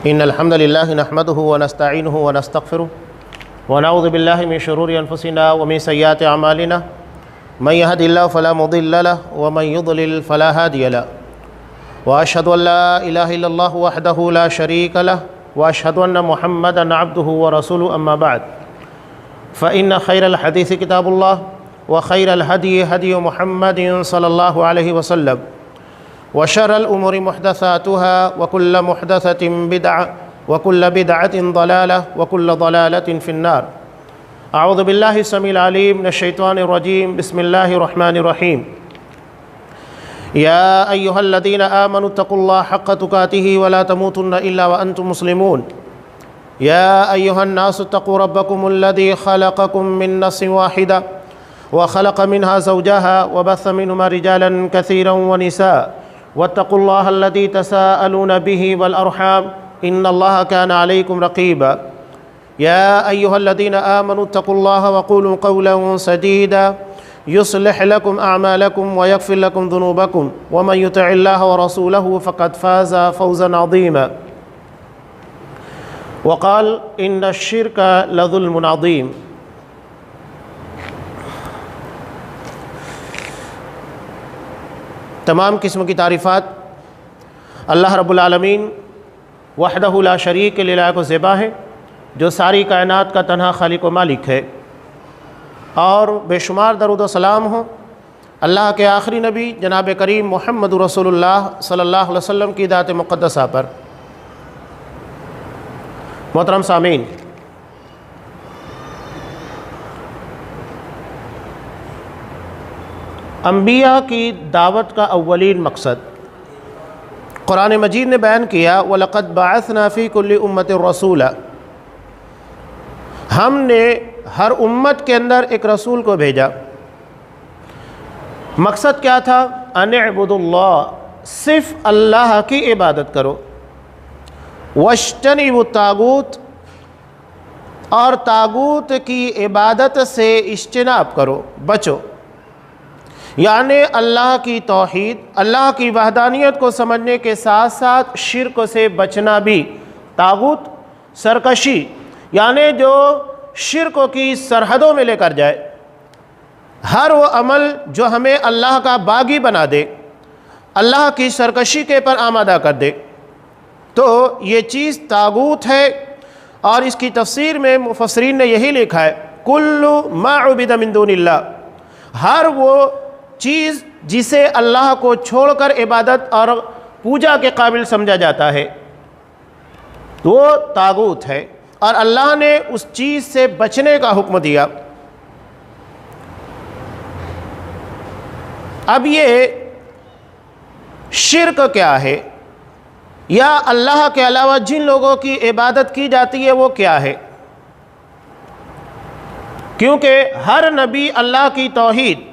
إن الحمد لله نحمده ونستعينه ونستغفره ونعوذ بالله من شرور أنفسنا ومن سيئات أعمالنا من يهد الله فلا مضل له ومن يضلل فلا هادي له وأشهد أن لا إله إلا الله وحده لا شريك له وأشهد أن محمدًا عبده ورسوله أما بعد فإن خير الحديث كتاب الله وخير الهدي هدي محمد صلى الله عليه وسلم وشر الأمور محدثاتها وكل محدثة بدعة وكل بدعة ضلالة وكل ضلالة في النار. أعوذ بالله السميع العليم من الشيطان الرجيم. بسم الله الرحمن الرحيم. يا أيها الذين آمنوا اتقوا الله حق تقاته ولا تموتن إلا وأنتم مسلمون. يا أيها الناس اتقوا ربكم الذي خلقكم من نفس واحدة وخلق منها زوجها وبث منهما رجالا كثيرا ونساء واتقوا الله الذي تساءلون به والأرحام إن الله كان عليكم رقيبا. يا أيها الذين آمنوا اتقوا الله وقولوا قولا سديدا يصلح لكم أعمالكم ويغفر لكم ذنوبكم ومن يطع الله ورسوله فقد فاز فوزا عظيما. وقال إن الشرك لظلم عظيم. تمام قسم کی تعریفات اللہ رب العالمین وحدہ لا شریک کے لائق و زیبا ہے، جو ساری کائنات کا تنہا خالق و مالک ہے، اور بے شمار درود و سلام ہوں اللہ کے آخری نبی جناب کریم محمد رسول اللہ صلی اللہ علیہ وسلم کی ذات مقدسہ پر۔ محترم سامعین، انبیاء کی دعوت کا اولین مقصد قرآن مجید نے بیان کیا وَلَقَدْ بَعَثْنَا فِي كُلِّ أُمَّةٍ رَسُولًا، ہم نے ہر امت کے اندر ایک رسول کو بھیجا۔ مقصد کیا تھا؟ أَنِ اعْبُدُوا اللَّهَ، صرف اللہ کی عبادت کرو، وَاجْتَنِبُوا الطَّاغُوتَ، اور طاغوت کی عبادت سے اجتناب کرو، بچو۔ یعنی اللہ کی توحید، اللہ کی وحدانیت کو سمجھنے کے ساتھ ساتھ شرک سے بچنا بھی۔ طاغوت سرکشی، یعنی جو شرک کی سرحدوں میں لے کر جائے، ہر وہ عمل جو ہمیں اللہ کا باغی بنا دے، اللہ کی سرکشی کے پر آمادہ کر دے، تو یہ چیز طاغوت ہے۔ اور اس کی تفسیر میں مفسرین نے یہی لکھا ہے کل ما عبد من دون اللہ، ہر وہ چیز جسے اللہ کو چھوڑ کر عبادت اور پوجا کے قابل سمجھا جاتا ہے وہ طاغوت ہے، اور اللہ نے اس چیز سے بچنے کا حکم دیا۔ اب یہ شرک کیا ہے، یا اللہ کے علاوہ جن لوگوں کی عبادت کی جاتی ہے وہ کیا ہے؟ کیونکہ ہر نبی اللہ کی توحید،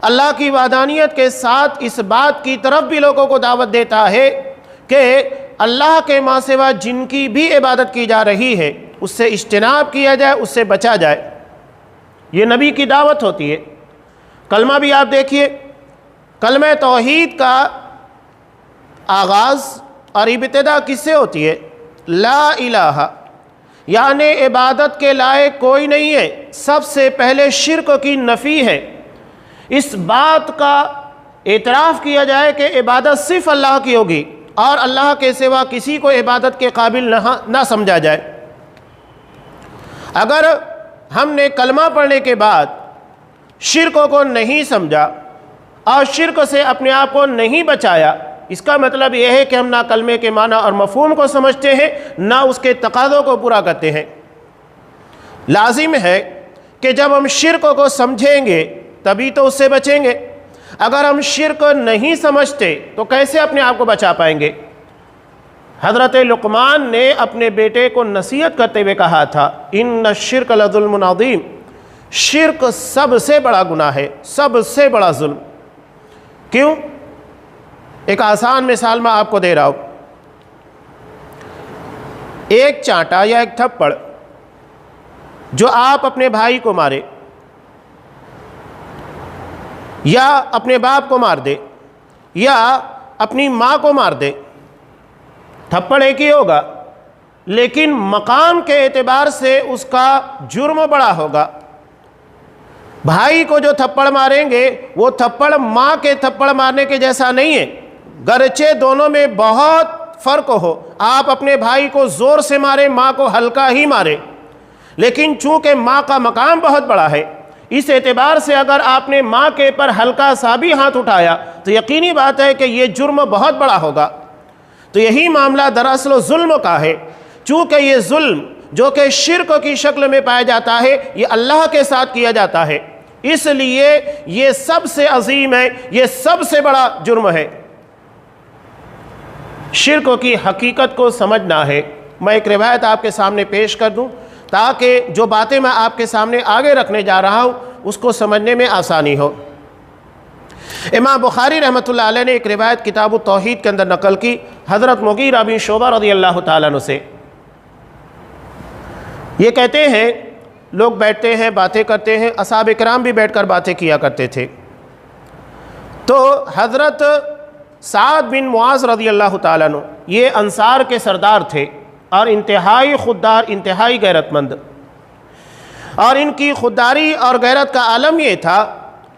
اللہ کی وحدانیت کے ساتھ اس بات کی طرف بھی لوگوں کو دعوت دیتا ہے کہ اللہ کے ماں سوا جن کی بھی عبادت کی جا رہی ہے اس سے اجتناب کیا جائے، اس سے بچا جائے۔ یہ نبی کی دعوت ہوتی ہے۔ کلمہ بھی آپ دیکھیے، کلمہ توحید کا آغاز اور ابتدا کس سے ہوتی ہے؟ لا الہ، یعنی عبادت کے لائق کوئی نہیں ہے۔ سب سے پہلے شرک کی نفی ہے، اس بات کا اعتراف کیا جائے کہ عبادت صرف اللہ کی ہوگی اور اللہ کے سوا کسی کو عبادت کے قابل نہ سمجھا جائے۔ اگر ہم نے کلمہ پڑھنے کے بعد شرک کو نہیں سمجھا اور شرک سے اپنے آپ کو نہیں بچایا، اس کا مطلب یہ ہے کہ ہم نہ کلمے کے معنی اور مفہوم کو سمجھتے ہیں، نہ اس کے تقاضوں کو پورا کرتے ہیں۔ لازم ہے کہ جب ہم شرک کو سمجھیں گے تبھی تو اس سے بچیں گے۔ اگر ہم شرک نہیں سمجھتے تو کیسے اپنے آپ کو بچا پائیں گے؟ حضرت لقمان نے اپنے بیٹے کو نصیحت کرتے ہوئے کہا تھا ان الشرک لظلم عظیم، شرک سب سے بڑا گناہ ہے، سب سے بڑا ظلم۔ کیوں؟ ایک آسان مثال میں آپ کو دے رہا ہوں۔ ایک چانٹا یا ایک تھپڑ جو آپ اپنے بھائی کو مارے یا اپنے باپ کو مار دے یا اپنی ماں کو مار دے، تھپڑ ایک ہی ہوگا، لیکن مقام کے اعتبار سے اس کا جرم بڑا ہوگا۔ بھائی کو جو تھپڑ ماریں گے وہ تھپڑ ماں کے تھپڑ مارنے کے جیسا نہیں ہے، گرچہ دونوں میں بہت فرق ہو۔ آپ اپنے بھائی کو زور سے ماریں، ماں کو ہلکا ہی ماریں، لیکن چونکہ ماں کا مقام بہت بڑا ہے، اس اعتبار سے اگر آپ نے ماں کے پر ہلکا سا بھی ہاتھ اٹھایا تو یقینی بات ہے کہ یہ جرم بہت بڑا ہوگا۔ تو یہی معاملہ دراصل ظلم کا ہے، چونکہ یہ ظلم جو کہ شرک کی شکل میں پایا جاتا ہے یہ اللہ کے ساتھ کیا جاتا ہے، اس لیے یہ سب سے عظیم ہے، یہ سب سے بڑا جرم ہے۔ شرک کی حقیقت کو سمجھنا ہے۔ میں ایک روایت آپ کے سامنے پیش کر دوں تاکہ جو باتیں میں آپ کے سامنے آگے رکھنے جا رہا ہوں اس کو سمجھنے میں آسانی ہو۔ امام بخاری رحمۃ اللہ علیہ نے ایک روایت کتاب التوحید کے اندر نقل کی حضرت مغیرہ بن شعبہ رضی اللہ تعالیٰ عنہ سے۔ یہ کہتے ہیں لوگ بیٹھتے ہیں، باتیں کرتے ہیں، اصحاب کرام بھی بیٹھ کر باتیں کیا کرتے تھے، تو حضرت سعد بن معاذ رضی اللہ تعالیٰ عنہ یہ انصار کے سردار تھے اور انتہائی خوددار، انتہائی غیرت مند، اور ان کی خودداری اور غیرت کا عالم یہ تھا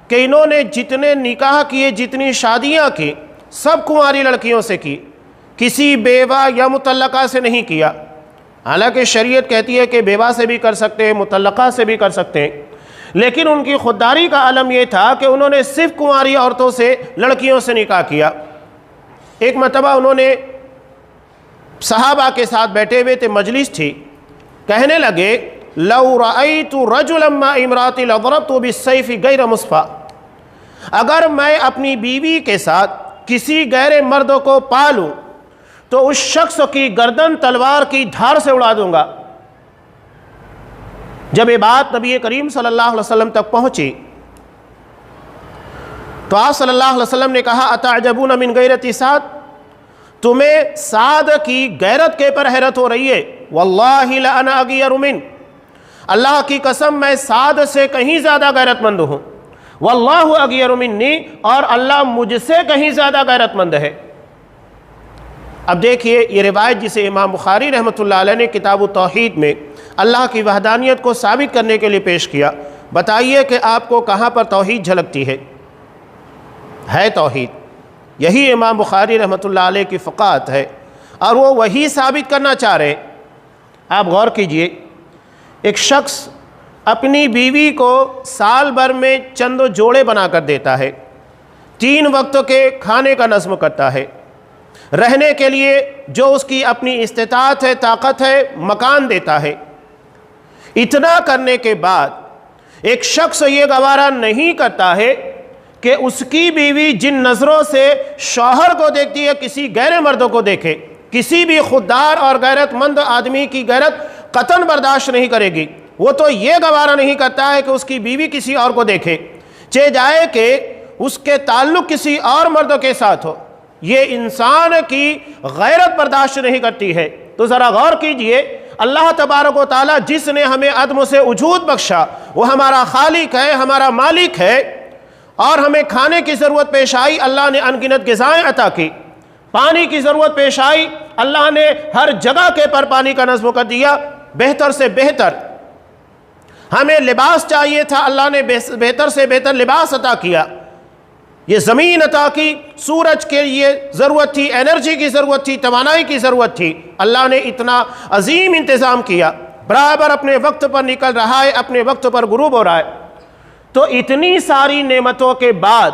کہ انہوں نے جتنے نکاح کیے، جتنی شادیاں کی، سب کنواری لڑکیوں سے کی، کسی بیوہ یا مطلقہ سے نہیں کیا۔ حالانکہ شریعت کہتی ہے کہ بیوہ سے بھی کر سکتے ہیں، مطلقہ سے بھی کر سکتے ہیں، لیکن ان کی خودداری کا عالم یہ تھا کہ انہوں نے صرف کنواری عورتوں سے، لڑکیوں سے نکاح کیا۔ ایک مرتبہ انہوں نے صحابہ کے ساتھ بیٹھے ہوئے تھے، مجلس تھی، کہنے لگے لو رأیت رجلا مع امرأتی لضربت بالسیف غیر مصفا، اگر میں اپنی بیوی کے ساتھ کسی غیر مرد کو پالوں تو اس شخص کی گردن تلوار کی دھار سے اڑا دوں گا۔ جب یہ بات نبی کریم صلی اللہ علیہ وسلم تک پہنچی تو آپ صلی اللہ علیہ وسلم نے کہا اتعجبون من غیرت سعد، تمہیں سعد کی غیرت کے پر حیرت ہو رہی ہے؟ واللہ لأنا اغیر من، اللہ کی قسم میں سعد سے کہیں زیادہ غیرت مند ہوں، واللہ اغیر منی، اور اللہ مجھ سے کہیں زیادہ غیرت مند ہے۔ اب دیکھیے یہ روایت جسے امام بخاری رحمۃ اللہ علیہ نے کتاب التوحید میں اللہ کی وحدانیت کو ثابت کرنے کے لیے پیش کیا، بتائیے کہ آپ کو کہاں پر توحید جھلکتی ہے توحید، یہی امام بخاری رحمۃ اللہ علیہ کی فقاہت ہے اور وہ وہی ثابت کرنا چاہ رہے ہیں۔ آپ غور کیجئے، ایک شخص اپنی بیوی کو سال بھر میں چند جوڑے بنا کر دیتا ہے، 3 وقت کے کھانے کا نظم کرتا ہے، رہنے کے لیے جو اس کی اپنی استطاعت ہے، طاقت ہے، مکان دیتا ہے، اتنا کرنے کے بعد ایک شخص یہ گوارا نہیں کرتا ہے کہ اس کی بیوی جن نظروں سے شوہر کو دیکھتی ہے کسی غیر مرد کو دیکھے۔ کسی بھی خوددار اور غیرت مند آدمی کی غیرت قطعاً برداشت نہیں کرے گی، وہ تو یہ گوارا نہیں کرتا ہے کہ اس کی بیوی کسی اور کو دیکھے، چاہے جائے کہ اس کے تعلق کسی اور مرد کے ساتھ ہو، یہ انسان کی غیرت برداشت نہیں کرتی ہے۔ تو ذرا غور کیجئے، اللہ تبارک و تعالیٰ جس نے ہمیں عدم سے وجود بخشا وہ ہمارا خالق ہے، ہمارا مالک ہے، اور ہمیں کھانے کی ضرورت پیش آئی، اللہ نے ان گنت غذائیں عطا کی، پانی کی ضرورت پیش آئی، اللہ نے ہر جگہ کے پر پانی کا نظم کر دیا، بہتر سے بہتر ہمیں لباس چاہیے تھا، اللہ نے بہتر سے بہتر لباس عطا کیا، یہ زمین عطا کی، سورج کے لیے ضرورت تھی، انرجی کی ضرورت تھی، توانائی کی ضرورت تھی، اللہ نے اتنا عظیم انتظام کیا، برابر اپنے وقت پر نکل رہا ہے، اپنے وقت پر غروب ہو رہا ہے۔ تو اتنی ساری نعمتوں کے بعد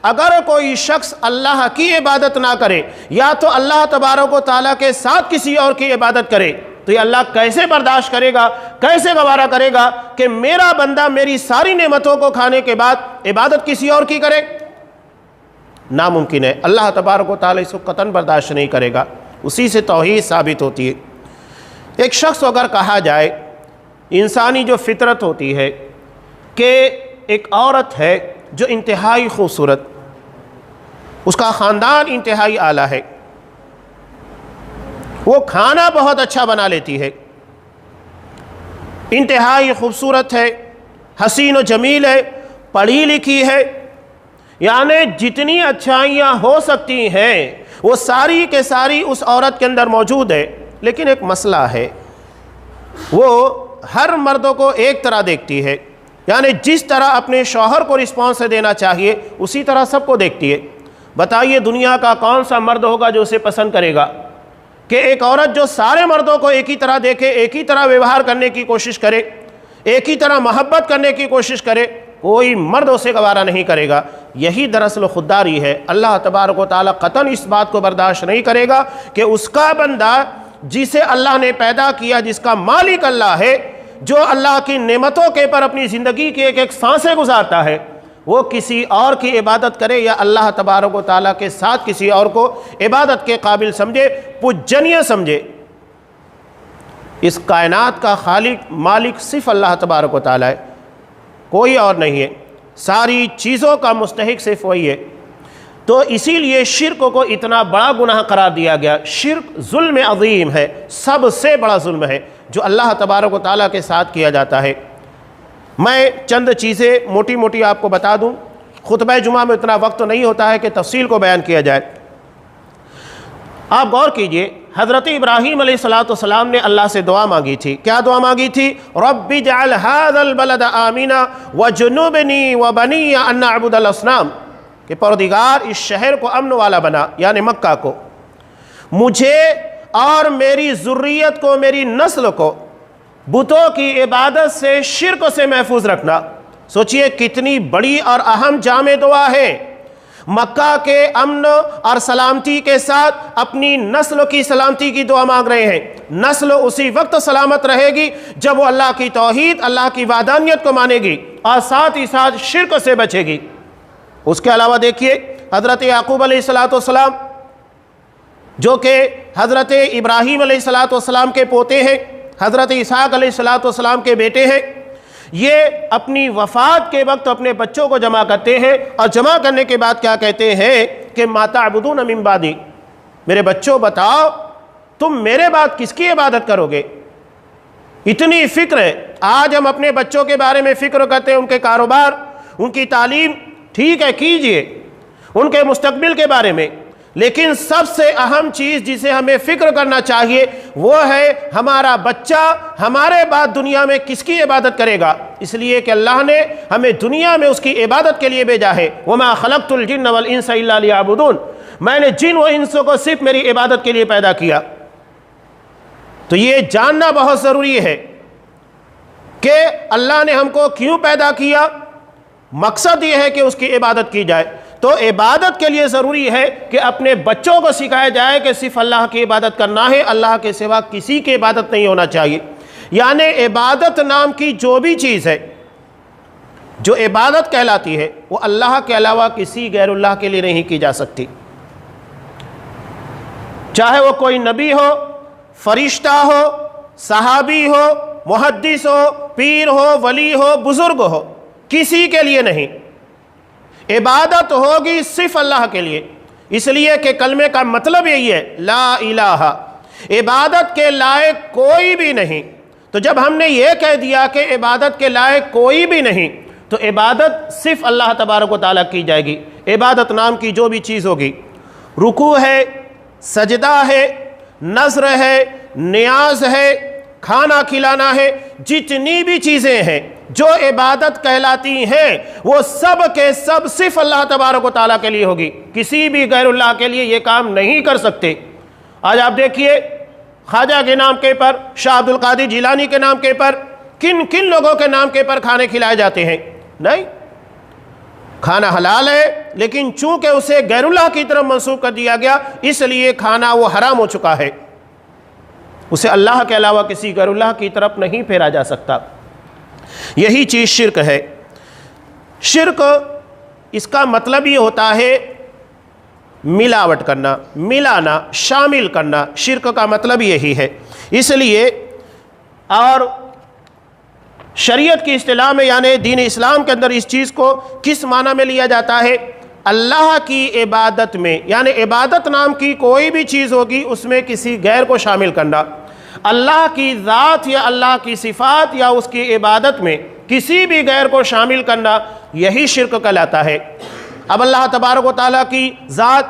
اگر کوئی شخص اللہ کی عبادت نہ کرے یا تو اللہ تبارک و تعالیٰ کے ساتھ کسی اور کی عبادت کرے تو یہ اللہ کیسے برداشت کرے گا، کیسے گوارا کرے گا کہ میرا بندہ میری ساری نعمتوں کو کھانے کے بعد عبادت کسی اور کی کرے؟ ناممکن ہے، اللہ تبارک و تعالیٰ اس کو قطعاً برداشت نہیں کرے گا، اسی سے توحید ثابت ہوتی ہے۔ ایک شخص اگر کہا جائے، انسانی جو فطرت ہوتی ہے کہ ایک عورت ہے جو انتہائی خوبصورت، اس کا خاندان انتہائی اعلیٰ ہے، وہ کھانا بہت اچھا بنا لیتی ہے، انتہائی خوبصورت ہے، حسین و جمیل ہے، پڑھی لکھی ہے، یعنی جتنی اچھائیاں ہو سکتی ہیں وہ ساری کے ساری اس عورت کے اندر موجود ہے، لیکن ایک مسئلہ ہے، وہ ہر مردوں کو ایک طرح دیکھتی ہے، یعنی جس طرح اپنے شوہر کو رسپانس دینا چاہیے اسی طرح سب کو دیکھتی ہے۔ بتائیے دنیا کا کون سا مرد ہوگا جو اسے پسند کرے گا کہ ایک عورت جو سارے مردوں کو ایک ہی طرح دیکھے، ایک ہی طرح ویوہار کرنے کی کوشش کرے، ایک ہی طرح محبت کرنے کی کوشش کرے؟ کوئی مرد اسے گوارا نہیں کرے گا۔ یہی دراصل خودداری ہے۔ اللہ تبارک و تعالیٰ قطعاً اس بات کو برداشت نہیں کرے گا کہ اس کا بندہ جسے اللہ نے پیدا کیا، جس کا مالک اللہ ہے، جو اللہ کی نعمتوں کے پر اپنی زندگی کی ایک ایک سانسیں گزارتا ہے، وہ کسی اور کی عبادت کرے یا اللہ تبارک و تعالیٰ کے ساتھ کسی اور کو عبادت کے قابل سمجھے، پوجنیہ سمجھے۔ اس کائنات کا خالق مالک صرف اللہ تبارک و تعالیٰ ہے، کوئی اور نہیں ہے۔ ساری چیزوں کا مستحق صرف وہی ہے۔ تو اسی لیے شرک کو اتنا بڑا گناہ قرار دیا گیا۔ شرک ظلم عظیم ہے، سب سے بڑا ظلم ہے جو اللہ تبارک و تعالیٰ کے ساتھ کیا جاتا ہے۔ میں چند چیزیں موٹی موٹی آپ کو بتا دوں، خطبہ جمعہ میں اتنا وقت نہیں ہوتا ہے کہ تفصیل کو بیان کیا جائے۔ آپ غور کیجئے، حضرت ابراہیم علیہ السلام نے اللہ سے دعا مانگی تھی۔ کیا دعا مانگی تھی؟ رب اجعل هذا البلد آمنا وجنبنی وبنی ان نعبد الاصنام، کہ پروردگار اس شہر کو امن والا بنا، یعنی مکہ کو، مجھے اور میری ذریت کو، میری نسل کو بتوں کی عبادت سے، شرک سے محفوظ رکھنا۔ سوچئے کتنی بڑی اور اہم جامع دعا ہے۔ مکہ کے امن اور سلامتی کے ساتھ اپنی نسل کی سلامتی کی دعا مانگ رہے ہیں۔ نسل اسی وقت سلامت رہے گی جب وہ اللہ کی توحید، اللہ کی وحدانیت کو مانے گی اور ساتھ ہی ساتھ شرک سے بچے گی۔ اس کے علاوہ دیکھیے حضرت یعقوب علیہ السلام جو کہ حضرت ابراہیم علیہ السلام کے پوتے ہیں، حضرت اسحاق علیہ السلام کے بیٹے ہیں، یہ اپنی وفات کے وقت اپنے بچوں کو جمع کرتے ہیں اور جمع کرنے کے بعد کیا کہتے ہیں کہ ما تعبدون من بعدی، میرے بچوں بتاؤ تم میرے بعد کس کی عبادت کرو گے؟ اتنی فکر ہے۔ آج ہم اپنے بچوں کے بارے میں فکر کرتے ہیں، ان کے کاروبار، ان کی تعلیم، ٹھیک ہے کیجئے، ان کے مستقبل کے بارے میں، لیکن سب سے اہم چیز جسے ہمیں فکر کرنا چاہیے وہ ہے ہمارا بچہ ہمارے بعد دنیا میں کس کی عبادت کرے گا، اس لیے کہ اللہ نے ہمیں دنیا میں اس کی عبادت کے لیے بھیجا ہے۔ وَمَا خَلَقْتُ الْجِنَّ وَالْإِنسَ إِلَّا لِيَعْبُدُونَ، میں نے جن و انسوں کو صرف میری عبادت کے لیے پیدا کیا۔ تو یہ جاننا بہت ضروری ہے کہ اللہ نے ہم کو کیوں پیدا کیا، مقصد یہ ہے کہ اس کی عبادت کی جائے۔ تو عبادت کے لیے ضروری ہے کہ اپنے بچوں کو سکھایا جائے کہ صرف اللہ کی عبادت کرنا ہے، اللہ کے سوا کسی کی عبادت نہیں ہونا چاہیے۔ یعنی عبادت نام کی جو بھی چیز ہے، جو عبادت کہلاتی ہے، وہ اللہ کے علاوہ کسی غیر اللہ کے لیے نہیں کی جا سکتی، چاہے وہ کوئی نبی ہو، فرشتہ ہو، صحابی ہو، محدث ہو، پیر ہو، ولی ہو، بزرگ ہو، کسی کے لیے نہیں۔ عبادت ہوگی صرف اللہ کے لیے، اس لیے کہ کلمے کا مطلب یہی ہے لا الہ، عبادت کے لائق کوئی بھی نہیں۔ تو جب ہم نے یہ کہہ دیا کہ عبادت کے لائق کوئی بھی نہیں، تو عبادت صرف اللہ تبارک و تعالیٰ کی جائے گی۔ عبادت نام کی جو بھی چیز ہوگی، رکوع ہے، سجدہ ہے، نذر ہے، نیاز ہے، کھانا کھلانا ہے، جتنی بھی چیزیں ہیں جو عبادت کہلاتی ہیں وہ سب کے سب صرف اللہ تبارک و تعالیٰ کے لیے ہوگی، کسی بھی غیر اللہ کے لیے یہ کام نہیں کر سکتے۔ آج آپ دیکھیے خواجہ کے نام کے پر، شاہ عبد القادر جیلانی کے نام کے پر، کن کن لوگوں کے نام کے پر کھانے کھلائے جاتے ہیں؟ نہیں، کھانا حلال ہے لیکن چونکہ اسے غیر اللہ کی طرف منسوب کر دیا گیا اس لیے کھانا وہ حرام ہو چکا ہے، اسے اللہ کے علاوہ کسی غیر اللہ کی طرف نہیں پھیرا جا سکتا۔ یہی چیز شرک ہے۔ شرک اس کا مطلب یہ ہوتا ہے ملاوٹ کرنا، ملانا، شامل کرنا، شرک کا مطلب یہی ہے۔ اس لیے اور شریعت کی اصطلاح میں یعنی دین اسلام کے اندر اس چیز کو کس معنی میں لیا جاتا ہے؟ اللہ کی عبادت میں، یعنی عبادت نام کی کوئی بھی چیز ہوگی اس میں کسی غیر کو شامل کرنا، اللہ کی ذات یا اللہ کی صفات یا اس کی عبادت میں کسی بھی غیر کو شامل کرنا، یہی شرک کہلاتا ہے۔ اب اللہ تبارک و تعالیٰ کی ذات،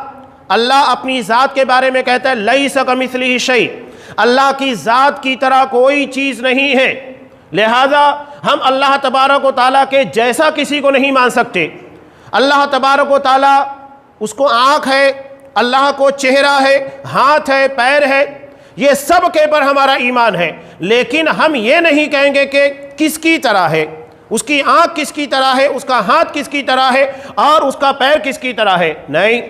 اللہ اپنی ذات کے بارے میں کہتا ہے لیس کمثلہ شیء، اللہ کی ذات کی طرح کوئی چیز نہیں ہے، لہذا ہم اللہ تبارک و تعالیٰ کے جیسا کسی کو نہیں مان سکتے۔ اللہ تبارک و تعالیٰ اس کو آنکھ ہے، اللہ کو چہرہ ہے، ہاتھ ہے، پیر ہے، یہ سب کے پر ہمارا ایمان ہے، لیکن ہم یہ نہیں کہیں گے کہ کس کی طرح ہے، اس کی آنکھ کس کی طرح ہے، اس کا ہاتھ کس کی طرح ہے اور اس کا پیر کس کی طرح ہے۔ نہیں،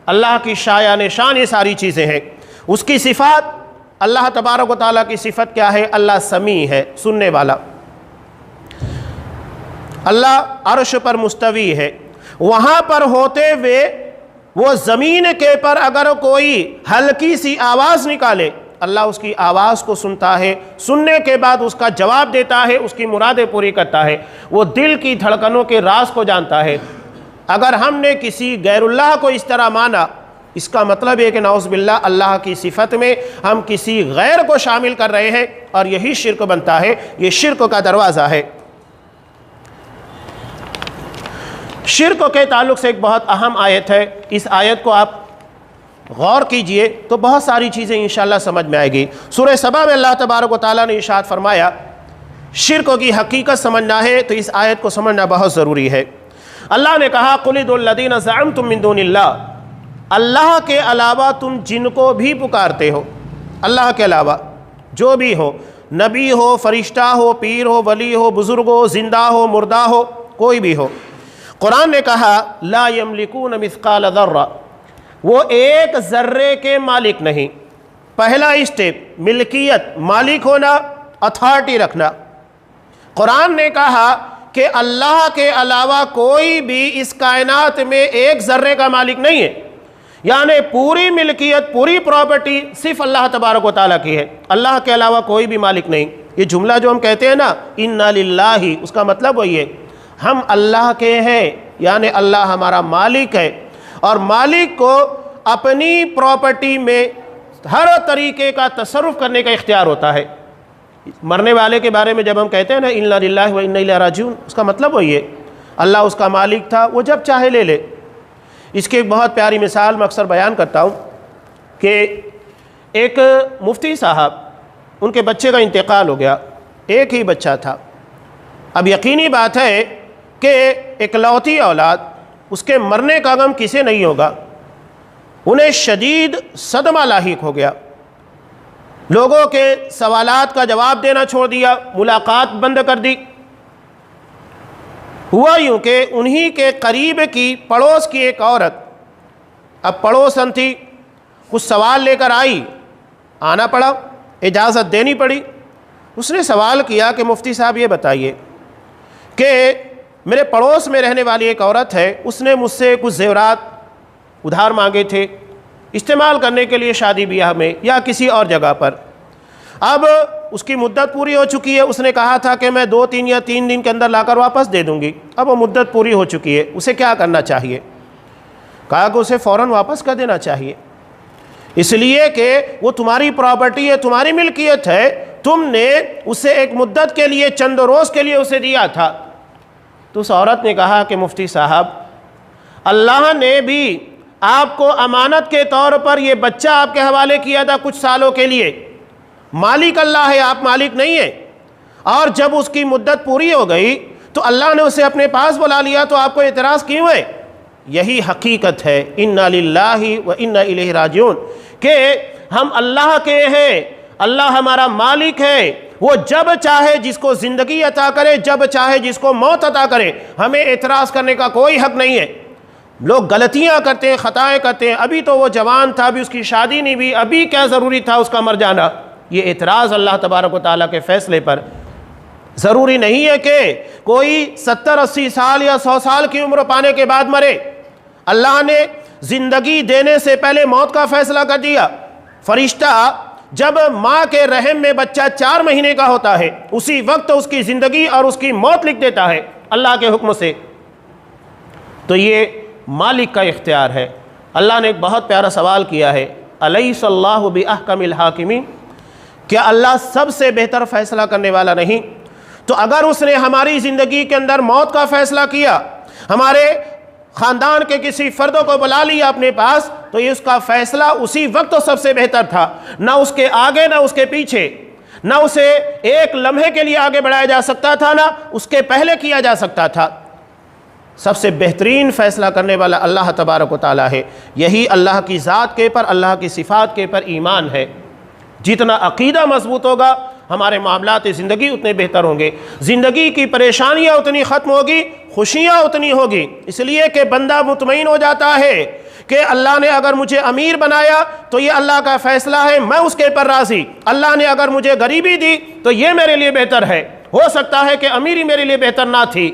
اللہ کی شایان شان یہ ساری چیزیں ہیں۔ اس کی صفات، اللہ تبارک و تعالیٰ کی صفت کیا ہے؟ اللہ سمیع ہے، سننے والا۔ اللہ عرش پر مستوی ہے، وہاں پر ہوتے ہوئے وہ زمین کے پر اگر کوئی ہلکی سی آواز نکالے، اللہ اس کی آواز کو سنتا ہے، سننے کے بعد اس کا جواب دیتا ہے، اس کی مرادیں پوری کرتا ہے، وہ دل کی دھڑکنوں کے راز کو جانتا ہے۔ اگر ہم نے کسی غیر اللہ کو اس طرح مانا، اس کا مطلب ہے کہ نعوذ باللہ اللہ کی صفت میں ہم کسی غیر کو شامل کر رہے ہیں، اور یہی شرک بنتا ہے، یہ شرک کا دروازہ ہے۔ شرک کے تعلق سے ایک بہت اہم آیت ہے، اس آیت کو آپ غور کیجئے تو بہت ساری چیزیں انشاءاللہ سمجھ میں آئے گی۔ سورہ سبا میں اللہ تبارک و تعالیٰ نے ارشاد فرمایا، شرک کی حقیقت سمجھنا ہے تو اس آیت کو سمجھنا بہت ضروری ہے۔ اللہ نے کہا قُلِ ادْعُوا الَّذِينَ زَعَمْتُم مِّن دُونِ اللَّهِ، اللہ کے علاوہ تم جن کو بھی پکارتے ہو، اللہ کے علاوہ جو بھی ہو، نبی ہو، فرشتہ ہو، پیر ہو، ولی ہو، بزرگ ہو، زندہ ہو، مردہ ہو، کوئی بھی ہو، قرآن نے کہا لا یملکون مثقال ذرہ، وہ ایک ذرے کے مالک نہیں۔ پہلا اسٹیپ ملکیت، مالک ہونا، اتھارٹی رکھنا۔ قرآن نے کہا کہ اللہ کے علاوہ کوئی بھی اس کائنات میں ایک ذرے کا مالک نہیں ہے، یعنی پوری ملکیت، پوری پراپرٹی صرف اللہ تبارک و تعالیٰ کی ہے، اللہ کے علاوہ کوئی بھی مالک نہیں۔ یہ جملہ جو ہم کہتے ہیں نا اِنَّا لِلَّهِ، اس کا مطلب وہی ہے، ہم اللہ کے ہیں، یعنی اللہ ہمارا مالک ہے، اور مالک کو اپنی پراپرٹی میں ہر طریقے کا تصرف کرنے کا اختیار ہوتا ہے۔ مرنے والے کے بارے میں جب ہم کہتے ہیں نا اِنَّا لِلَّهِ وَإِنَّا إِلَيْهِ راجعون، اس کا مطلب وہی ہے، اللہ اس کا مالک تھا، وہ جب چاہے لے لے۔ اس کی ایک بہت پیاری مثال میں اکثر بیان کرتا ہوں کہ ایک مفتی صاحب، ان کے بچے کا انتقال ہو گیا، ایک ہی بچہ تھا۔ اب یقینی بات ہے کہ اکلوتی اولاد، اس کے مرنے کا غم کسے نہیں ہوگا۔ انہیں شدید صدمہ لاحق ہو گیا، لوگوں کے سوالات کا جواب دینا چھوڑ دیا، ملاقات بند کر دی۔ ہوا یوں کہ انہی کے قریب کی پڑوس کی ایک عورت، اب پڑوسن تھی، کچھ سوال لے کر آئی، آنا پڑا، اجازت دینی پڑی۔ اس نے سوال کیا کہ مفتی صاحب یہ بتائیے کہ میرے پڑوس میں رہنے والی ایک عورت ہے، اس نے مجھ سے کچھ زیورات ادھار مانگے تھے استعمال کرنے کے لیے شادی بیاہ میں یا کسی اور جگہ پر، اب اس کی مدت پوری ہو چکی ہے، اس نے کہا تھا کہ میں 2 یا 3 دن کے اندر لا کر واپس دے دوں گی، اب وہ مدت پوری ہو چکی ہے، اسے کیا کرنا چاہیے؟ کہا کہ اسے فوراً واپس کر دینا چاہیے، اس لیے کہ وہ تمہاری پراپرٹی ہے، تمہاری ملکیت ہے، تم نے اسے ایک مدت کے لیے، چند روز کے لیے اسے دیا تھا۔ تو اس عورت نے کہا کہ مفتی صاحب، اللہ نے بھی آپ کو امانت کے طور پر یہ بچہ آپ کے حوالے کیا تھا کچھ سالوں کے لیے، مالک اللہ ہے، آپ مالک نہیں ہیں، اور جب اس کی مدت پوری ہو گئی تو اللہ نے اسے اپنے پاس بلا لیا، تو آپ کو اعتراض کیوں ہے؟ یہی حقیقت ہے اِنَّا لِلَّهِ وَإِنَّا إِلَيْهِ راجعون، کہ ہم اللہ کے ہیں، اللہ ہمارا مالک ہے، وہ جب چاہے جس کو زندگی عطا کرے، جب چاہے جس کو موت عطا کرے، ہمیں اعتراض کرنے کا کوئی حق نہیں ہے۔ لوگ غلطیاں کرتے ہیں، خطائیں کرتے ہیں، ابھی تو وہ جوان تھا، ابھی اس کی شادی نہیں ہوئی، ابھی کیا ضروری تھا اس کا مر جانا؟ یہ اعتراض اللہ تبارک و تعالیٰ کے فیصلے پر۔ ضروری نہیں ہے کہ کوئی 70-80 سال یا 100 سال کی عمر پانے کے بعد مرے، اللہ نے زندگی دینے سے پہلے موت کا فیصلہ کر دیا۔ فرشتہ جب ماں کے رحم میں بچہ 4 مہینے کا ہوتا ہے، اسی وقت اس کی زندگی اور اس کی موت لکھ دیتا ہے اللہ کے حکم سے۔ تو یہ مالک کا اختیار ہے۔ اللہ نے ایک بہت پیارا سوال کیا ہے، الیس اللہ باحکم الحاکمین، کیا اللہ سب سے بہتر فیصلہ کرنے والا نہیں؟ تو اگر اس نے ہماری زندگی کے اندر موت کا فیصلہ کیا، ہمارے خاندان کے کسی فرد کو بلا لیا اپنے پاس، تو تو یہ اس کا فیصلہ اسی وقت تو سب سے بہتر تھا، نہ اس کے آگے نہ اس کے پیچھے، نہ اسے ایک لمحے کے لیے آگے بڑھایا جا سکتا تھا نہ اس کے پہلے کیا جا سکتا تھا۔ سب سے بہترین فیصلہ کرنے والا اللہ تبارک و تعالیٰ ہے۔ یہی اللہ کی ذات کے پر، اللہ کی صفات کے پر ایمان ہے۔ جتنا عقیدہ مضبوط ہوگا ہمارے معاملات زندگی اتنے بہتر ہوں گے، زندگی کی پریشانیاں اتنی ختم ہوگی، خوشیاں اتنی ہوگی، اس لیے کہ بندہ مطمئن ہو جاتا ہے کہ اللہ نے اگر مجھے امیر بنایا تو یہ اللہ کا فیصلہ ہے، میں اس کے پر راضی۔ اللہ نے اگر مجھے غریبی دی تو یہ میرے لیے بہتر ہے، ہو سکتا ہے کہ امیری میرے لیے بہتر نہ تھی،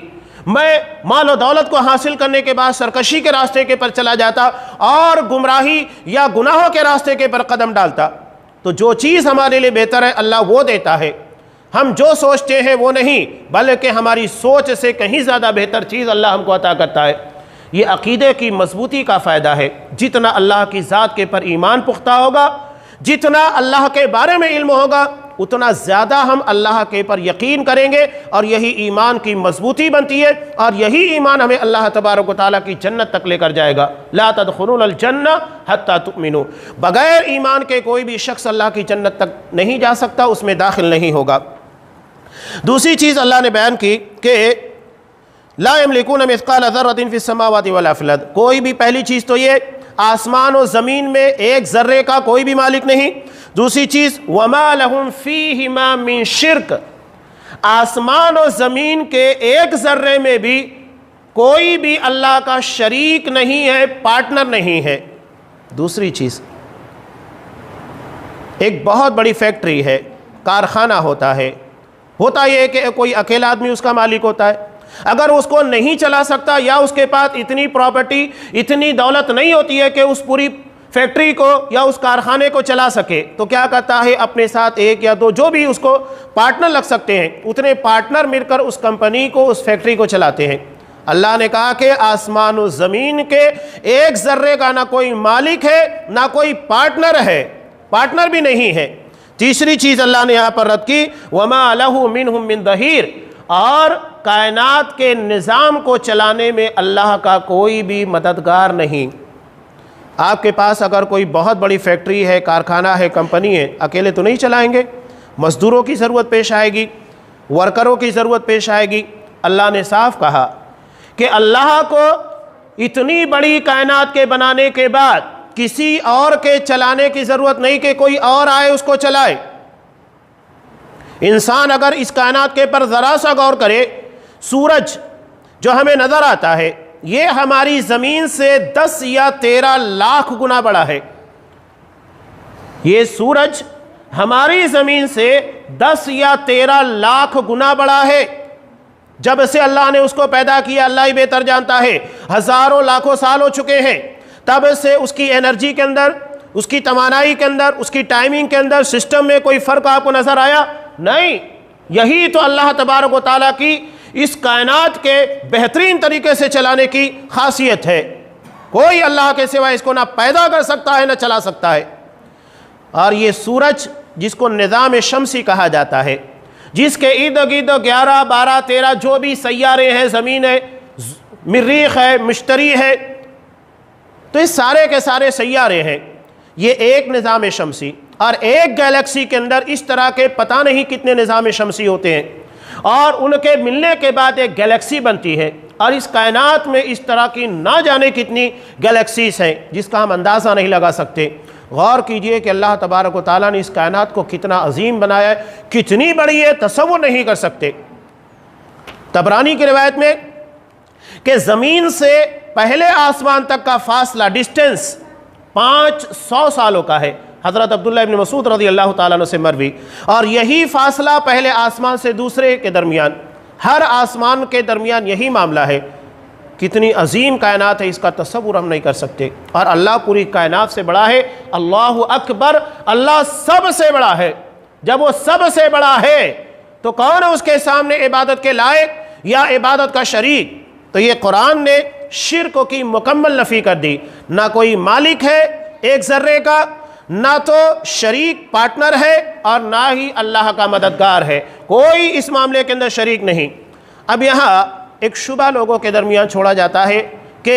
میں مال و دولت کو حاصل کرنے کے بعد سرکشی کے راستے کے پر چلا جاتا اور گمراہی یا گناہوں کے راستے کے پر قدم ڈالتا۔ تو جو چیز ہمارے لیے بہتر ہے اللہ وہ دیتا ہے، ہم جو سوچتے ہیں وہ نہیں، بلکہ ہماری سوچ سے کہیں زیادہ بہتر چیز اللہ ہم کو عطا کرتا ہے۔ یہ عقیدے کی مضبوطی کا فائدہ ہے۔ جتنا اللہ کی ذات کے پر ایمان پختہ ہوگا، جتنا اللہ کے بارے میں علم ہوگا، اتنا زیادہ ہم اللہ کے پر یقین کریں گے، اور یہی ایمان کی مضبوطی بنتی ہے، اور یہی ایمان ہمیں اللہ تبارک و تعالیٰ کی جنت تک لے کر جائے گا۔ لا تدخلون الجنہ حتی تؤمنوا، بغیر ایمان کے کوئی بھی شخص اللہ کی جنت تک نہیں جا سکتا، اس میں داخل نہیں ہوگا۔ دوسری چیز اللہ نے بیان کی کہ لا یملکون مثقال ذرۃ فی السماوات ولا فی الارض، کوئی بھی، پہلی چیز تو یہ آسمان و زمین میں ایک ذرے کا کوئی بھی مالک نہیں۔ دوسری چیز وما لہم فیہما من شرک، آسمان و زمین کے ایک ذرے میں بھی کوئی بھی اللہ کا شریک نہیں ہے، پارٹنر نہیں ہے۔ دوسری چیز، ایک بہت بڑی فیکٹری ہے، کارخانہ ہوتا ہے، ہوتا یہ کہ کوئی اکیلا آدمی اس کا مالک ہوتا ہے، اگر اس کو نہیں چلا سکتا یا اس کے پاس اتنی پراپرٹی، اتنی دولت نہیں ہوتی ہے کہ اس پوری فیکٹری کو یا اس کارخانے کو چلا سکے، تو کیا کرتا ہے اپنے ساتھ ایک یا دو جو بھی اس کو پارٹنر لگ سکتے ہیں، اتنے پارٹنر مل کر اس کمپنی کو، اس فیکٹری کو چلاتے ہیں۔ اللہ نے کہا کہ آسمان و زمین کے ایک ذرے کا نہ کوئی مالک ہے نہ کوئی پارٹنر ہے، پارٹنر بھی نہیں ہے۔ تیسری چیز اللہ نے یہاں پر رد کی وَمَا لَهُ مِنْهُمْ مِنْ ظَهِيرٍ، اور کائنات کے نظام کو چلانے میں اللہ کا کوئی بھی مددگار نہیں۔ آپ کے پاس اگر کوئی بہت بڑی فیکٹری ہے، کارخانہ ہے، کمپنی ہے، اکیلے تو نہیں چلائیں گے، مزدوروں کی ضرورت پیش آئے گی، ورکروں کی ضرورت پیش آئے گی۔ اللہ نے صاف کہا کہ اللہ کو اتنی بڑی کائنات کے بنانے کے بعد کسی اور کے چلانے کی ضرورت نہیں کہ کوئی اور آئے اس کو چلائے۔ انسان اگر اس کائنات کے پر ذرا سا غور کرے، سورج جو ہمیں نظر آتا ہے یہ ہماری زمین سے 10 یا 13 لاکھ گنا بڑا ہے۔ یہ سورج ہماری زمین سے 10 یا 13 لاکھ گنا بڑا ہے۔ جب سے اللہ نے اس کو پیدا کیا اللہ ہی بہتر جانتا ہے، ہزاروں لاکھوں سال ہو چکے ہیں، تب سے اس کی انرجی کے اندر، اس کی توانائی کے اندر، اس کی ٹائمنگ کے اندر، سسٹم میں کوئی فرق آپ کو نظر آیا؟ نہیں۔ یہی تو اللہ تبارک و تعالیٰ کی اس کائنات کے بہترین طریقے سے چلانے کی خاصیت ہے۔ کوئی اللہ کے سوا اس کو نہ پیدا کر سکتا ہے نہ چلا سکتا ہے۔ اور یہ سورج جس کو نظام شمسی کہا جاتا ہے، جس کے ارد گرد 11 12 13 جو بھی سیارے ہیں، زمین ہے، مریخ ہے، مشتری ہے، تو یہ سارے کے سارے سیارے ہیں، یہ ایک نظام شمسی، اور ایک گیلیکسی کے اندر اس طرح کے پتہ نہیں کتنے نظام شمسی ہوتے ہیں، اور ان کے ملنے کے بعد ایک گیلیکسی بنتی ہے، اور اس کائنات میں اس طرح کی نہ جانے کتنی گیلیکسیز ہیں جس کا ہم اندازہ نہیں لگا سکتے۔ غور کیجئے کہ اللہ تبارک و تعالیٰ نے اس کائنات کو کتنا عظیم بنایا ہے، کتنی بڑی ہے، تصور نہیں کر سکتے۔ طبرانی کی روایت میں کہ زمین سے پہلے آسمان تک کا فاصلہ، ڈسٹنس 500 سالوں کا ہے، حضرت عبداللہ ابن مسعود رضی اللہ تعالیٰ عنہ سے مروی، اور یہی فاصلہ پہلے آسمان سے دوسرے کے درمیان، ہر آسمان کے درمیان یہی معاملہ ہے۔ کتنی عظیم کائنات ہے، اس کا تصور ہم نہیں کر سکتے، اور اللہ پوری کائنات سے بڑا ہے۔ اللہ اکبر، اللہ سب سے بڑا ہے۔ جب وہ سب سے بڑا ہے تو کون ہے اس کے سامنے عبادت کے لائق یا عبادت کا شریک؟ تو یہ قرآن نے شرک کی مکمل نفی کر دی، نہ کوئی مالک ہے ایک ذرے کا، نہ تو شریک پارٹنر ہے، اور نہ ہی اللہ کا مددگار ہے، کوئی اس معاملے کے اندر شریک نہیں۔ اب یہاں ایک شبہ لوگوں کے درمیان چھوڑا جاتا ہے کہ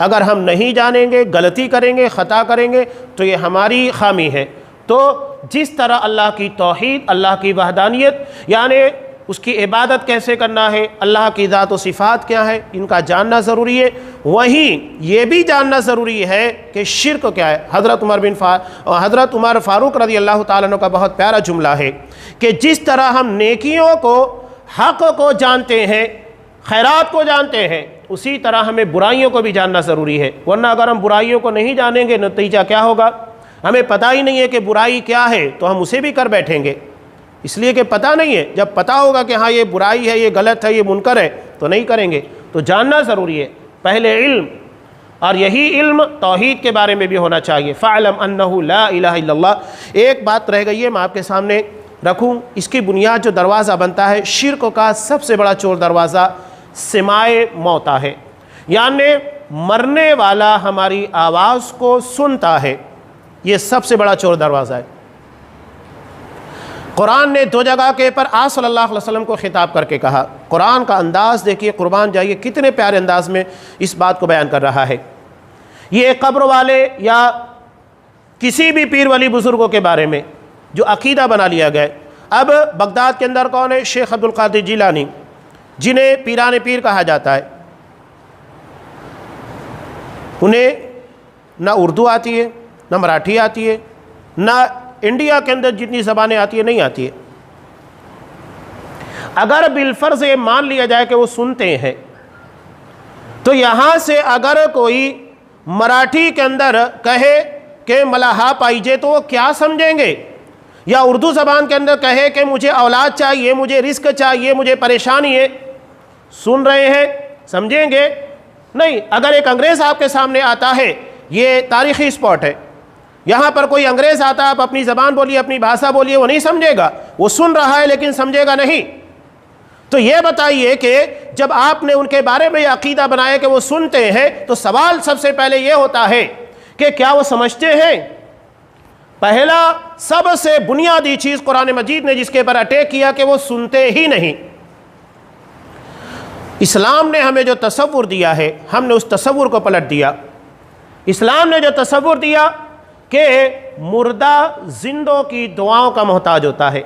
اگر ہم نہیں جانیں گے، غلطی کریں گے، خطا کریں گے تو یہ ہماری خامی ہے۔ تو جس طرح اللہ کی توحید، اللہ کی وحدانیت، یعنی اس کی عبادت کیسے کرنا ہے، اللہ کی ذات و صفات کیا ہے، ان کا جاننا ضروری ہے، وہیں یہ بھی جاننا ضروری ہے کہ شرک کیا ہے۔ حضرت عمر فاروق رضی اللہ تعالیٰ عنہ کا بہت پیارا جملہ ہے کہ جس طرح ہم نیکیوں کو، حق کو جانتے ہیں، خیرات کو جانتے ہیں، اسی طرح ہمیں برائیوں کو بھی جاننا ضروری ہے، ورنہ اگر ہم برائیوں کو نہیں جانیں گے نتیجہ کیا ہوگا؟ ہمیں پتہ ہی نہیں ہے کہ برائی کیا ہے تو ہم اسے بھی کر بیٹھیں گے، اس لیے کہ پتہ نہیں ہے۔ جب پتہ ہوگا کہ ہاں یہ برائی ہے، یہ غلط ہے، یہ منکر ہے تو نہیں کریں گے۔ تو جاننا ضروری ہے، پہلے علم، اور یہی علم توحید کے بارے میں بھی ہونا چاہیے۔ فَاعْلَمْ أَنَّهُ لَا إِلَهَ إِلَّا اللَّهُ۔ ایک بات رہ گئی ہے، میں آپ کے سامنے رکھوں، اس کی بنیاد جو دروازہ بنتا ہے شرک کا سب سے بڑا چور دروازہ سماع موتا ہے، یعنی مرنے والا ہماری آواز کو سنتا ہے، یہ سب سے بڑا چور دروازہ ہے۔ قرآن نے دو جگہ کے پر آپ صلی اللہ علیہ وسلم کو خطاب کر کے کہا۔ قرآن کا انداز دیکھیے، قربان جائیے کتنے پیارے انداز میں اس بات کو بیان کر رہا ہے۔ یہ قبر والے یا کسی بھی پیر ولی بزرگوں کے بارے میں جو عقیدہ بنا لیا گیا۔ اب بغداد کے اندر کون ہے؟ شیخ عبد القادر جیلانی، جنہیں پیران پیر کہا جاتا ہے۔ انہیں نہ اردو آتی ہے، نہ مراٹھی آتی ہے، نہ انڈیا کے اندر جتنی زبانیں آتی ہیں نہیں آتی ہے۔ اگر بالفرض یہ مان لیا جائے کہ وہ سنتے ہیں، تو یہاں سے اگر کوئی مراٹھی کے اندر کہے کہ ملہا پائیجے تو وہ کیا سمجھیں گے؟ یا اردو زبان کے اندر کہے کہ مجھے اولاد چاہیے، مجھے رزق چاہیے، مجھے پریشانی ہے، سن رہے ہیں؟ سمجھیں گے؟ نہیں۔ اگر ایک انگریز آپ کے سامنے آتا ہے، یہ تاریخی اسپاٹ ہے، یہاں پر کوئی انگریز آتا ہے، آپ اپنی زبان بولیے، اپنی بھاشا بولیے، وہ نہیں سمجھے گا، وہ سن رہا ہے لیکن سمجھے گا نہیں۔ تو یہ بتائیے کہ جب آپ نے ان کے بارے میں یہ عقیدہ بنایا کہ وہ سنتے ہیں، تو سوال سب سے پہلے یہ ہوتا ہے کہ کیا وہ سمجھتے ہیں؟ پہلا سب سے بنیادی چیز قرآن مجید نے جس کے پر اٹیک کیا کہ وہ سنتے ہی نہیں۔ اسلام نے ہمیں جو تصور دیا ہے، ہم نے اس تصور کو پلٹ دیا۔ اسلام نے جو تصور دیا کہ مردہ زندوں کی دعاؤں کا محتاج ہوتا ہے،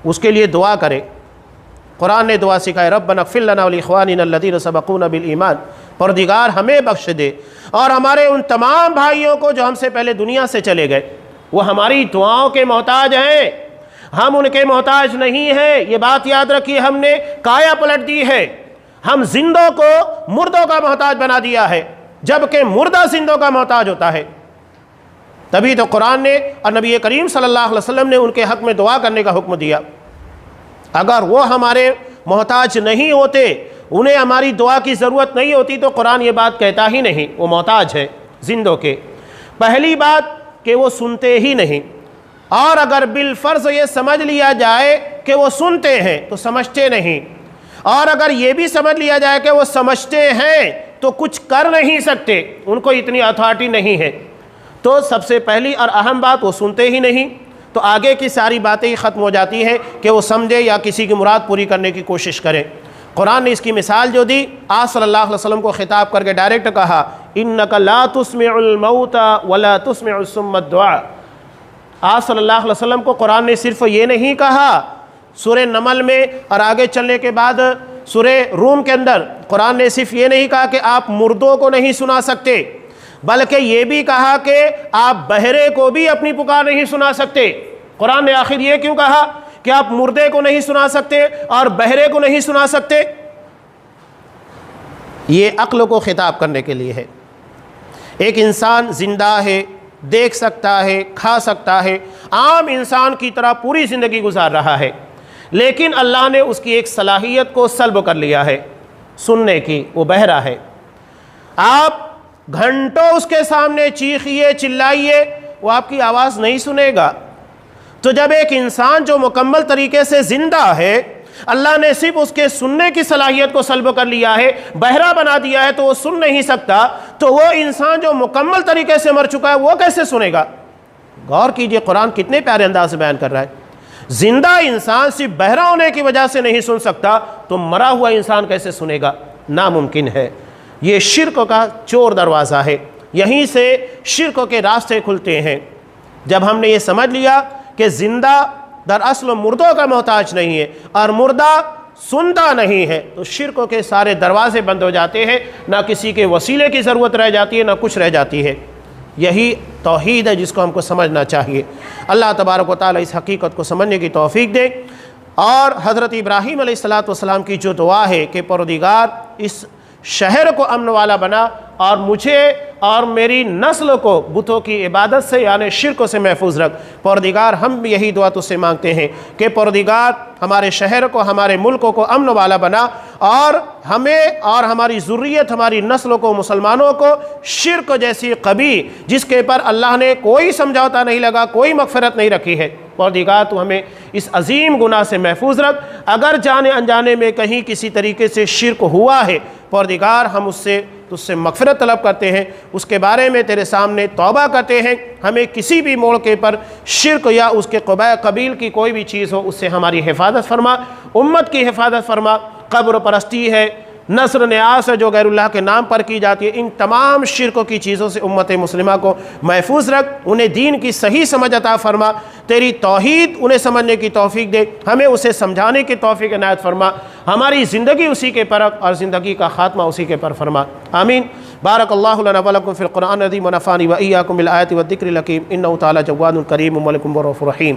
اس کے لیے دعا کرے۔ قرآن نے دعا سکھائے، ربنا اغفر لنا ولاخواننا الذین سبقونا بالایمان، پروردگار ہمیں بخش دے اور ہمارے ان تمام بھائیوں کو جو ہم سے پہلے دنیا سے چلے گئے، وہ ہماری دعاؤں کے محتاج ہیں، ہم ان کے محتاج نہیں ہیں۔ یہ بات یاد رکھیے، ہم نے کایا پلٹ دی ہے، ہم زندوں کو مردوں کا محتاج بنا دیا ہے، جبکہ مردہ زندوں کا محتاج ہوتا ہے۔ تبھی تو قرآن نے اور نبی کریم صلی اللہ علیہ وسلم نے ان کے حق میں دعا کرنے کا حکم دیا۔ اگر وہ ہمارے محتاج نہیں ہوتے، انہیں ہماری دعا کی ضرورت نہیں ہوتی، تو قرآن یہ بات کہتا ہی نہیں وہ محتاج ہے زندوں کے۔ پہلی بات کہ وہ سنتے ہی نہیں، اور اگر بالفرض یہ سمجھ لیا جائے کہ وہ سنتے ہیں تو سمجھتے نہیں، اور اگر یہ بھی سمجھ لیا جائے کہ وہ سمجھتے ہیں تو کچھ کر نہیں سکتے، ان کو اتنی اتھارٹی نہیں ہے، تو سب سے پہلی اور اہم بات وہ سنتے ہی نہیں، تو آگے کی ساری باتیں ہی ختم ہو جاتی ہیں کہ وہ سمجھے یا کسی کی مراد پوری کرنے کی کوشش کرے۔ قرآن نے اس کی مثال جو دی، آپ صلی اللہ علیہ وسلم کو خطاب کر کے ڈائریکٹ کہا، انک لا تسمع الموت ولا تسمع الصم الدعاء۔ آپ صلی اللہ علیہ وسلم کو قرآن نے صرف یہ نہیں کہا، سورہ نمل میں اور آگے چلنے کے بعد سورہ روم کے اندر قرآن نے صرف یہ نہیں کہا کہ آپ مردوں کو نہیں سنا سکتے، بلکہ یہ بھی کہا کہ آپ بہرے کو بھی اپنی پکار نہیں سنا سکتے۔ قرآن نے آخر یہ کیوں کہا کہ آپ مردے کو نہیں سنا سکتے اور بہرے کو نہیں سنا سکتے؟ یہ عقل کو خطاب کرنے کے لیے ہے۔ ایک انسان زندہ ہے، دیکھ سکتا ہے، کھا سکتا ہے، عام انسان کی طرح پوری زندگی گزار رہا ہے، لیکن اللہ نے اس کی ایک صلاحیت کو سلب کر لیا ہے، سننے کی، وہ بہرا ہے۔ آپ گھنٹوں اس کے سامنے چیخیے، چلائیے، وہ آپ کی آواز نہیں سنے گا۔ تو جب ایک انسان جو مکمل طریقے سے زندہ ہے، اللہ نے صرف اس کے سننے کی صلاحیت کو سلب کر لیا ہے، بہرا بنا دیا ہے، تو وہ سن نہیں سکتا، تو وہ انسان جو مکمل طریقے سے مر چکا ہے وہ کیسے سنے گا؟ غور کیجئے قرآن کتنے پیارے انداز سے بیان کر رہا ہے۔ زندہ انسان صرف بہرا ہونے کی وجہ سے نہیں سن سکتا، تو مرا ہوا انسان کیسے سنے گا؟ ناممکن ہے۔ یہ شرک کا چور دروازہ ہے، یہیں سے شرک کے راستے کھلتے ہیں۔ جب ہم نے یہ سمجھ لیا کہ زندہ دراصل مردوں کا محتاج نہیں ہے اور مردہ سنتا نہیں ہے، تو شرک کے سارے دروازے بند ہو جاتے ہیں، نہ کسی کے وسیلے کی ضرورت رہ جاتی ہے، نہ کچھ رہ جاتی ہے۔ یہی توحید ہے جس کو ہم کو سمجھنا چاہیے۔ اللہ تبارک و تعالیٰ اس حقیقت کو سمجھنے کی توفیق دے۔ اور حضرت ابراہیم علیہ السلام کی جو دعا ہے کہ پروردگار اس شہر کو امن والا بنا اور مجھے اور میری نسل کو بتوں کی عبادت سے یعنی شرک سے محفوظ رکھ، پروردگار ہم بھی یہی دعا تجھ سے مانگتے ہیں کہ پروردگار ہمارے شہر کو، ہمارے ملک کو امن والا بنا اور ہمیں اور ہماری ذریت، ہماری نسل کو، مسلمانوں کو شرک جیسی قبیح جس کے پر اللہ نے کوئی سمجھوتا نہیں لگا، کوئی مغفرت نہیں رکھی ہے، پروردگار تو ہمیں اس عظیم گناہ سے محفوظ رکھ۔ اگر جانے انجانے میں کہیں کسی طریقے سے شرک ہوا ہے، پروردگار ہم اس سے تجھ سے مغفرت طلب کرتے ہیں، اس کے بارے میں تیرے سامنے توبہ کرتے ہیں۔ ہمیں کسی بھی موقع پر شرک یا اس کے قبیل کی کوئی بھی چیز ہو، اس سے ہماری حفاظت فرما، امت کی حفاظت فرما۔ قبر پرستی ہے، نصر نیاز ہے جو غیر اللہ کے نام پر کی جاتی ہے، ان تمام شرک کی چیزوں سے امت مسلمہ کو محفوظ رکھ، انہیں دین کی صحیح سمجھ عطا فرما، تیری توحید انہیں سمجھنے کی توفیق دے، ہمیں اسے سمجھانے کی توفیق عنایت فرما، ہماری زندگی اسی کے پر اور زندگی کا خاتمہ اسی کے پر فرما، آمین۔ بارک اللہ لنا ولکم فی القرآن العظیم ونفعنی وإیاکم بالآیات والذکر الحکیم، انہ تعالی جواد کریم ملک رؤوف رحیم۔